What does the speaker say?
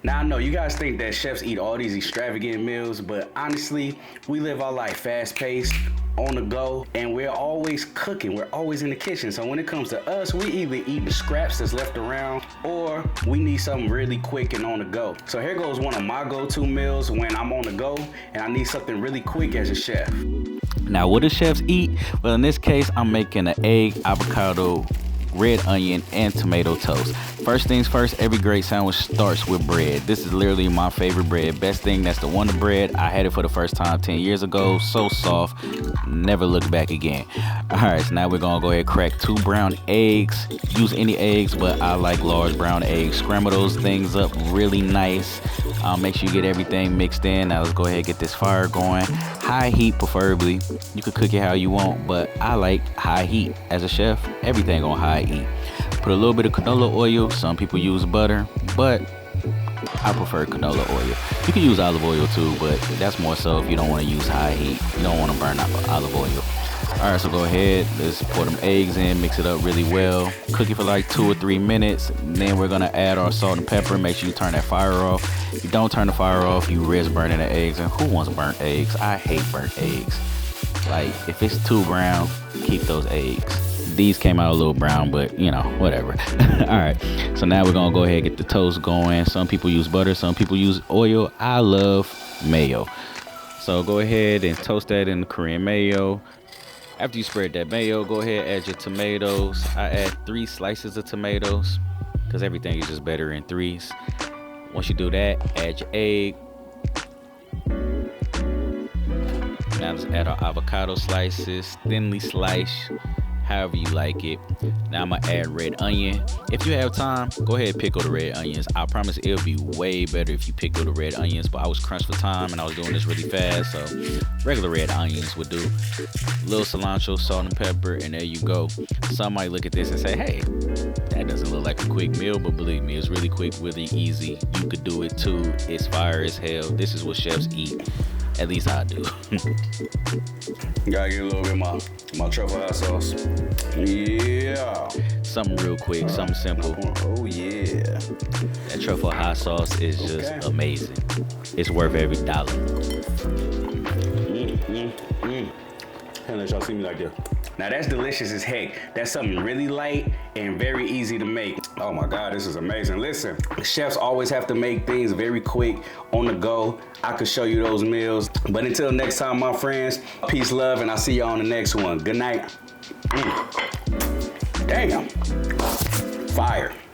Now I know you guys think that chefs eat all these extravagant meals, but honestly, we live our life fast paced, on the go, and we're always cooking. We're always in the kitchen. So when it comes to us, we either eat the scraps that's left around or we need something really quick and on the go. So here goes one of my go-to meals when I'm on the go and I need something really quick as a chef. Now, what do chefs eat? Well, in this case, I'm making an egg, avocado, red onion, and tomato toast. First things first, every great sandwich starts with bread. This is literally my favorite bread. Best thing, that's the Wonder Bread. I had it for the first time 10 years ago. So soft, never look back again. All right, so now we're gonna go ahead and crack 2 brown eggs. Use any eggs, but I like large brown eggs. Scramble those things up really nice. Make sure you get everything mixed in. Now let's go ahead and get this fire going. High heat preferably. You could cook it how you want, but I like high heat. As a chef, everything on high heat. Put a little bit of canola oil. Some people use butter, but I prefer canola oil. You can use olive oil too, but that's more so if you don't want to use high heat. You don't want to burn up olive oil. All right, so go ahead. Let's pour them eggs in, mix it up really well. Cook it for like 2 or 3 minutes. And then we're gonna add our salt and pepper. Make sure you turn that fire off. If you don't turn the fire off, you risk burning the eggs. And who wants burnt eggs? I hate burnt eggs. Like, if it's too brown, keep those eggs. These came out a little brown, but you know, whatever. All right, so now we're gonna go ahead and get the toast going. Some people use butter, some people use oil. I love mayo. So go ahead and toast that in the Korean mayo. After you spread that mayo, go ahead and add your tomatoes. I add 3 slices of tomatoes because everything is just better in 3s. Once you do that, add your egg. Now let's add our avocado slices, thinly sliced, however you like it. Now I'm gonna add red onion. If you have time, go ahead and pickle the red onions. I promise it'll be way better if you pickle the red onions, but I was crunched for time and I was doing this really fast, so regular red onions would do. A little cilantro, salt and pepper, and there you go. Some might look at this and say, hey, that doesn't look like a quick meal, but believe me, it's really quick, really easy. You could do it too. It's fire as hell. This is what chefs eat. At least I do. Gotta get a little bit of my truffle hot sauce. Yeah. Something real quick, something simple. Oh yeah. That truffle hot sauce is just amazing. It's worth every dollar. Can't let y'all see me like that. Now that's delicious as heck. That's something really light and very easy to make. Oh my God, this is amazing. Listen, chefs always have to make things very quick, on the go. I could show you those meals. But until next time, my friends, peace, love, and I'll see you on the next one. Good night. Damn. Fire.